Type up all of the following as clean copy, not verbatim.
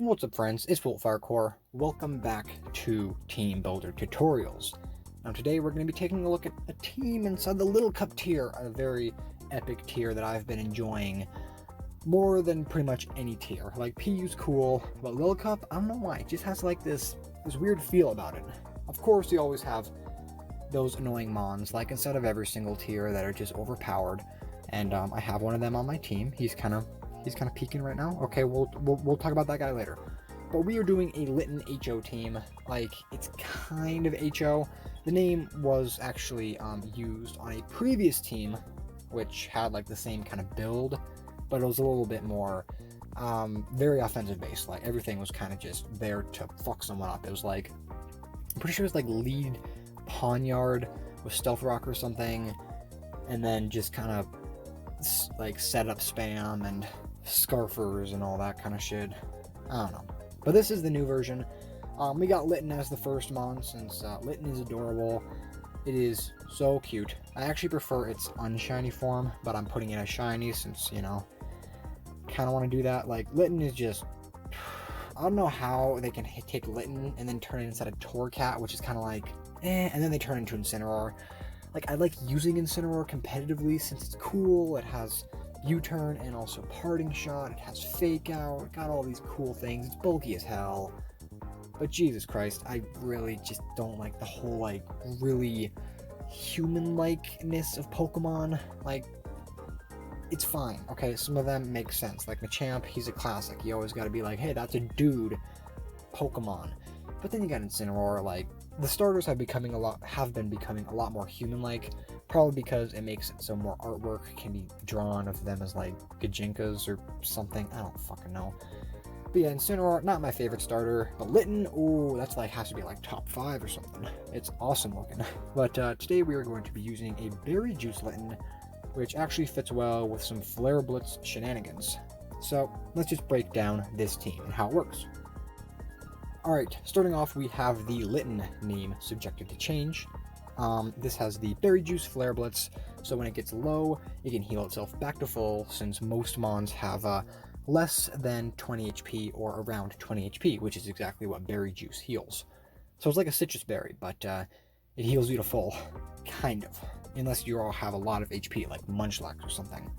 What's up friends, it's Firecore. Welcome back to Teambuilder tutorials. Now today we're going to be taking a look at a team inside the Little Cup tier, a very epic tier that I've been enjoying more than pretty much any tier. Like PU's cool, but Little Cup, I don't know why, it just has like this weird feel about it. Of course you always have those annoying mons, like inside of every single tier, that are just overpowered, and I have one of them on my team. He's kind of peeking right now. Okay, we'll talk about that guy later. But we are doing a Litten HO team. Like, it's kind of HO. The name was actually used on a previous team, which had like the same kind of build, but it was a little bit more very offensive based. Like, everything was kind of just there to fuck someone up. It was like, I'm pretty sure it was like lead Pawnyard with Stealth Rock or something, and then just kind of like setup spam and Scarfers and all that kind of shit. I don't know. But this is the new version. We got Litten as the first mon, since Litten is adorable. It is so cute. I actually prefer its unshiny form, but I'm putting it as shiny since, you know, kind of want to do that. Like, Litten is just... I don't know how they can take Litten and then turn it inside a Torcat, which is kind of like, and then they turn into Incineroar. Like, I like using Incineroar competitively since it's cool. It has U-turn and also parting shot. It has fake out. Got all these cool things. It's bulky as hell. But Jesus Christ, I really just don't like the whole like really human-likeness of Pokemon. Like, it's fine. Okay, some of them make sense. Like Machamp, he's a classic. You always got to be like, hey, that's a dude Pokemon. But then you got Incineroar. Like, the starters have been becoming a lot more human-like. Probably because it makes it so more artwork can be drawn of them as like Gajinkas or something. I don't fucking know. But yeah, Incineroar, not my favorite starter. But Litten, ooh, that's like, has to be like top 5 or something. It's awesome looking. But today we are going to be using a Berry Juice Litten, which actually fits well with some Flare Blitz shenanigans. So let's just break down this team and how it works. Alright, starting off we have the Litten name subjected to change. This has the Berry Juice Flare Blitz, so when it gets low, it can heal itself back to full, since most mons have less than 20 HP or around 20 HP, which is exactly what Berry Juice heals. So it's like a citrus berry, but it heals you to full, kind of, unless you all have a lot of HP, like Munchlax or something.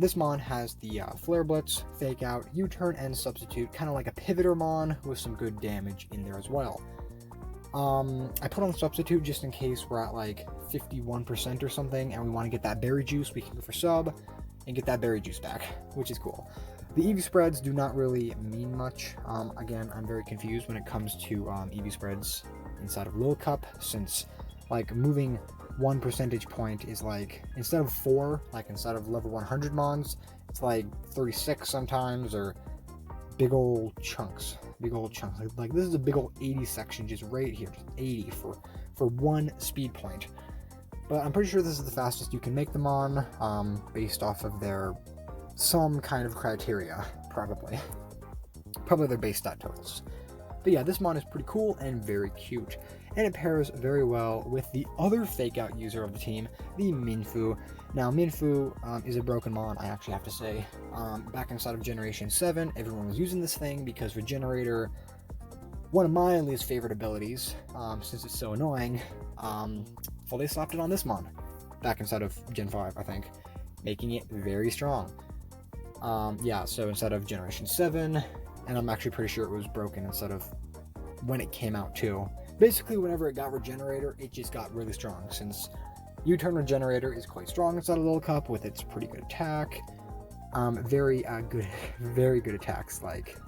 This mon has the Flare Blitz, Fake Out, U-turn, and Substitute, kind of like a Pivoter mon with some good damage in there as well. I put on the Substitute just in case we're at like 51% or something and we want to get that Berry Juice. We can go for Sub and get that Berry Juice back, which is cool. The EV spreads do not really mean much. Again, I'm very confused when it comes to EV spreads inside of Lil Cup, since like moving 1 percentage point is like, instead of 4, like inside of level 100 mons, it's like 36 sometimes, or big old chunks. Like this is a big old 80 section just right here, just 80 for 1 speed point. But I'm pretty sure this is the fastest you can make them on, based off of their some kind of criteria, probably their base stat totals. But yeah, this mon is pretty cool and very cute, and it pairs very well with the other fake out user of the team, the Minfu. Now, Minfu is a broken mon, I actually have to say. Back inside of Generation 7, everyone was using this thing because Regenerator, one of my least favorite abilities, since it's so annoying, well, they slapped it on this mon, back inside of Gen 5, I think, making it very strong. Yeah, so instead of Generation 7, and I'm actually pretty sure it was broken instead of when it came out too. Basically, whenever it got Regenerator, it just got really strong, since U-turn Regenerator is quite strong inside of Little Cup with its pretty good attack. Very good attacks, like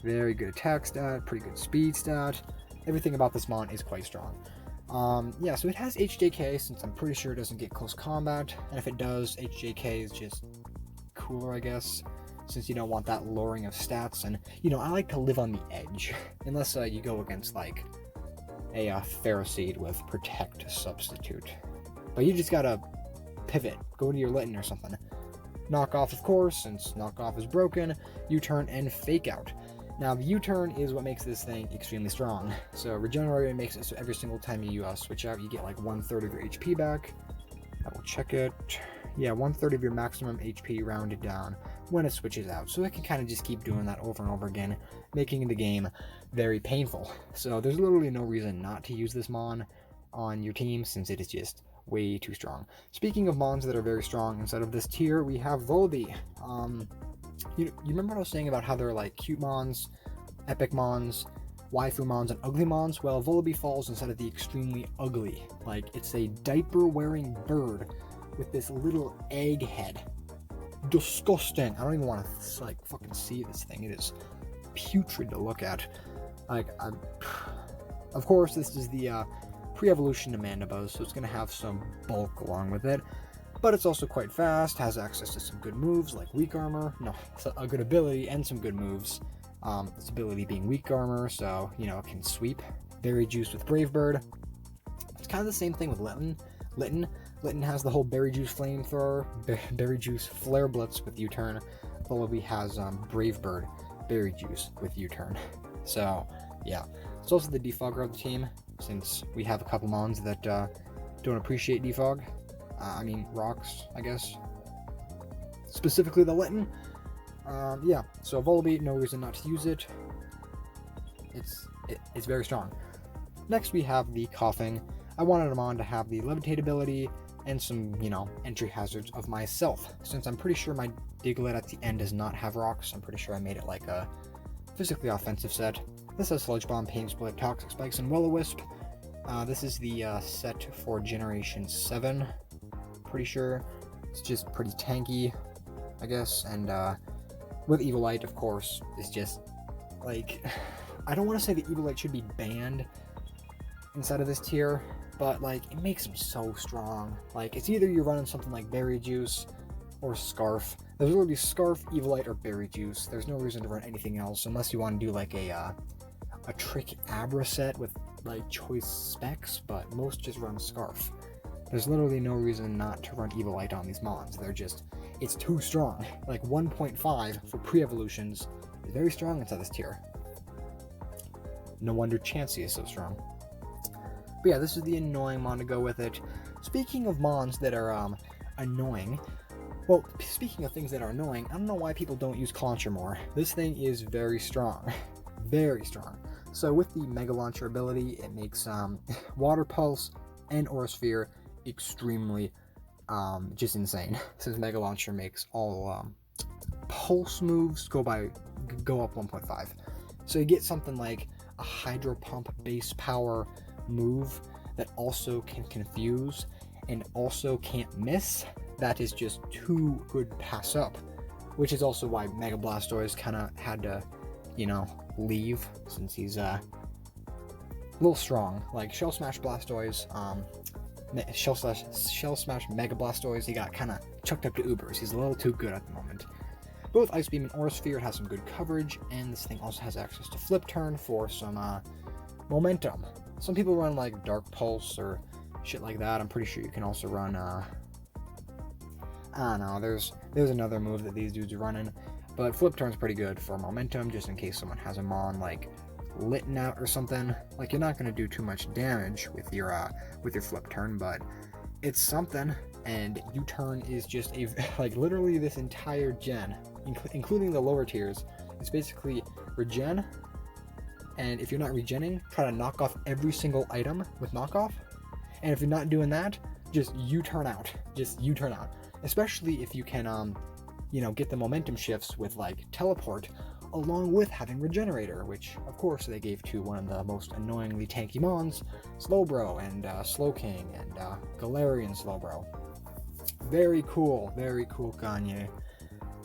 very good attack stat, pretty good speed stat. Everything about this mon is quite strong. Yeah, so it has HJK, since I'm pretty sure it doesn't get close combat, and if it does, HJK is just cooler, I guess, since you don't want that lowering of stats. And, you know, I like to live on the edge, unless you go against like a Ferroseed with Protect Substitute. But you just gotta pivot, go to your Litten or something. Knockoff, of course, since Knockoff is broken, U-turn and Fake Out. Now, the U-turn is what makes this thing extremely strong. So Regenerator makes it so every single time you switch out, you get like 1/3 of your HP back. I will check it. Yeah, 1/3 of your maximum HP rounded down when it switches out. So it can kind of just keep doing that over and over again, making the game very painful. So there's literally no reason not to use this Mon on your team, since it is just way too strong. Speaking of Mons that are very strong inside of this tier, we have Volby. You remember what I was saying about how they're like cute Mons, epic Mons, waifu Mons, and ugly Mons? Well, Volby falls inside of the extremely ugly. Like, it's a diaper-wearing bird with this little egg head. Disgusting. I don't even want to like fucking see this thing. It is putrid to look at. Like, of course, this is the pre-evolution to Mandibuzz, so it's going to have some bulk along with it. But it's also quite fast, has access to some good moves like weak armor. No, it's a good ability and some good moves. Its ability being weak armor, so, you know, it can sweep. Berry Juice with Brave Bird. It's kind of the same thing with Litten. Litten has the whole Berry Juice Flamethrower, Berry Juice Flare Blitz with U-Turn. Volby has Brave Bird, Berry Juice with U-Turn. So, yeah. It's also the defogger of the team, since we have a couple Mons that don't appreciate defog. Rocks, I guess. Specifically the Litten. Yeah, so Volby, no reason not to use it. It's very strong. Next we have the Coughing. I wanted him on to have the Levitate ability and some, you know, entry hazards of myself. Since I'm pretty sure my Diglett at the end does not have rocks, I'm pretty sure I made it like a physically offensive set. This has Sludge Bomb, Pain Split, Toxic Spikes, and Will-O-Wisp. This is the set for Generation 7. Pretty sure. It's just pretty tanky, I guess, and with Evilite, of course, is just, like, I don't want to say that Evilite should be banned inside of this tier, but, like, it makes him so strong. Like, it's either you're running something like Berry Juice or Scarf. There's literally Scarf, Evilite, or Berry Juice. There's no reason to run anything else, unless you want to do, like, a Trick Abra set with, like, choice specs, but most just run Scarf. There's literally no reason not to run Evilite on these Mons. They're just, it's too strong. Like 1.5 for pre-evolutions is very strong inside this tier. No wonder Chansey is so strong. But yeah, this is the annoying Mon to go with it. Speaking of Mons that are annoying, well, speaking of things that are annoying, I don't know why people don't use Clauncher more. This thing is very strong. Very strong. So with the Mega Launcher ability, it makes Water Pulse and Aura Sphere extremely just insane, since Mega Launcher makes all pulse moves go up 1.5. So you get something like a Hydro Pump base power move that also can confuse and also can't miss. That is just too good to pass up, which is also why Mega Blastoise kind of had to, you know, leave, since he's a little strong. Like Shell Smash Blastoise, Shell Smash Mega Blastoise, he got kind of chucked up to Ubers. He's a little too good at the moment. Both Ice Beam and Aura Sphere has some good coverage, and this thing also has access to Flip Turn for some momentum. Some people run like Dark Pulse or shit like that. I'm pretty sure you can also run I don't know, there's another move that these dudes are running, but Flip Turn's pretty good for momentum, just in case someone has them on like Litten out or something. Like, you're not going to do too much damage with your Flip Turn, but it's something. And U-Turn is just a, like, literally this entire gen, including the lower tiers, is basically regen, and if you're not regenning, try to knock off every single item with knockoff, and if you're not doing that, just U-Turn out. Just U-Turn out. Especially if you can, you know, get the momentum shifts with, like, Teleport, along with having Regenerator, which, of course, they gave to one of the most annoyingly tanky Mons, Slowbro, and Slowking, and Galarian Slowbro. Very cool Kanye.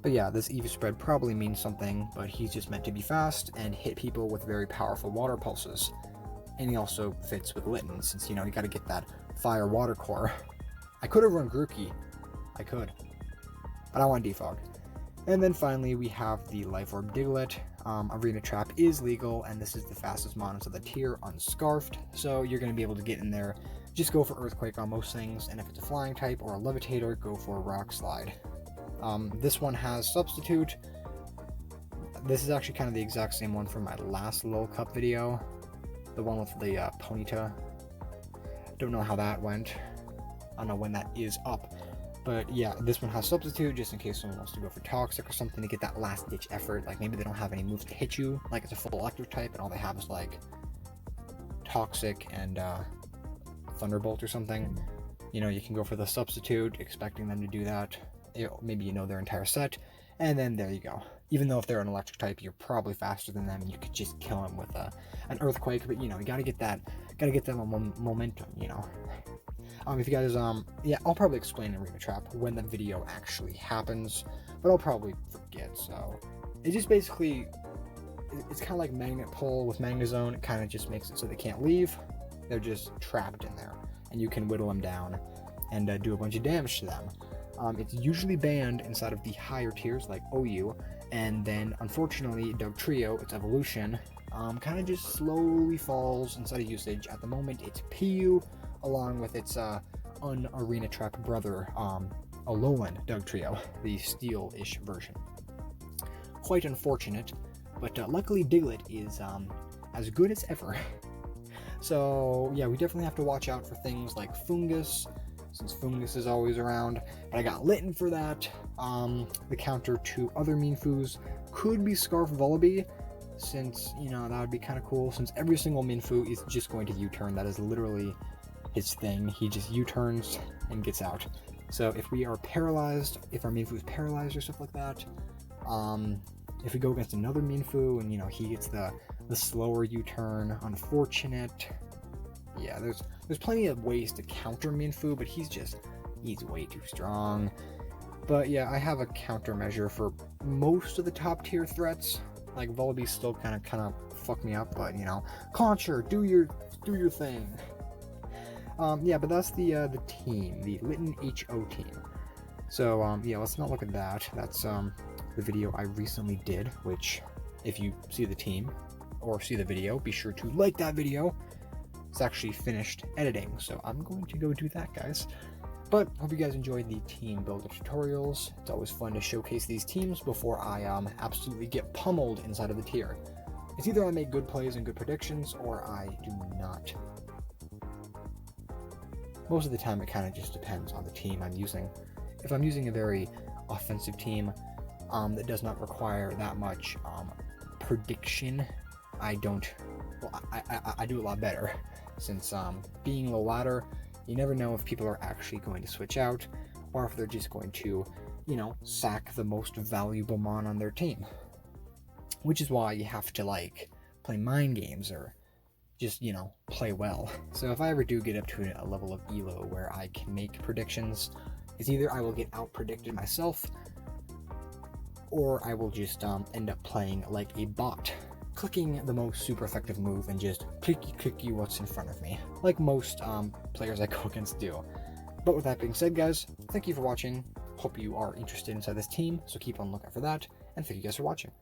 But yeah, this EV spread probably means something, but he's just meant to be fast and hit people with very powerful water pulses. And he also fits with Litten, since, you know, you gotta get that fire water core. I could have run Grookey. I could. But I want Defog. And then finally, we have the Life Orb Diglett. Arena Trap is legal, and this is the fastest Mon of the tier, unscarfed, so you're going to be able to get in there. Just go for Earthquake on most things, and if it's a Flying type or a Levitator, go for a Rock Slide. This one has Substitute. This is actually kind of the exact same one from my last Lil Cup video, the one with the Ponyta. Don't know how that went. I don't know when that is up. But yeah, this one has substitute just in case someone wants to go for toxic or something to get that last ditch effort. Like maybe they don't have any moves to hit you, like it's a full electric type and all they have is like toxic and thunderbolt or something. You know, you can go for the substitute, expecting them to do that. Maybe you know their entire set, and then there you go. Even though if they're an electric type, you're probably faster than them, and you could just kill them with an earthquake. But you know, you gotta get that momentum. You know. If you guys, yeah, I'll probably explain Arena Trap when the video actually happens, but I'll probably forget. So it just basically, it's kind of like magnet pull with Magnezone. It kind of just makes it so they can't leave. They're just trapped in there, and you can whittle them down and do a bunch of damage to them. It's usually banned inside of the higher tiers like OU, and then unfortunately Dugtrio, its evolution, kind of just slowly falls inside of usage. At the moment it's PU along with its un-Arena Trap brother, Alolan Dugtrio, the steel-ish version. Quite unfortunate, but luckily Diglett is as good as ever. So yeah, we definitely have to watch out for things like Fungus, since Fungus is always around, but I got Litten for that. The counter to other Minfus could be Scarf Vullaby, since, you know, that would be kind of cool, since every single Minfu is just going to U-turn. That is literally his thing. He just U-turns and gets out. So if we are paralyzed, if our Minfu is paralyzed or stuff like that, if we go against another Minfu and, you know, he gets the slower U-turn, unfortunate. Yeah, there's plenty of ways to counter Minfu, but he's way too strong. But yeah, I have a countermeasure for most of the top tier threats. Like Vullaby still kind of fuck me up, but you know, Concher, do your thing. Yeah, but that's the team, the Litten HO team. So yeah, let's not look at that. That's the video I recently did, which if you see the team or see the video, be sure to like that video. It's actually finished editing, so I'm going to go do that, guys. But hope you guys enjoyed the team builder tutorials. It's always fun to showcase these teams before I absolutely get pummeled inside of the tier. It's either I make good plays and good predictions, or I do not. Most of the time it kind of just depends on the team I'm using. If I'm using a very offensive team that does not require that much prediction, I do a lot better, since being low ladder, you never know if people are actually going to switch out, or if they're just going to, you know, sack the most valuable mon on their team. Which is why you have to, like, play mind games, or just, you know, play well. So if I ever do get up to a level of elo where I can make predictions, it's either I will get out-predicted myself, or I will just end up playing like a bot, clicking the most super effective move and just clicky what's in front of me, like most players I go against do. But with that being said, guys, thank you for watching. Hope you are interested inside this team, so keep on lookout for that, and thank you guys for watching.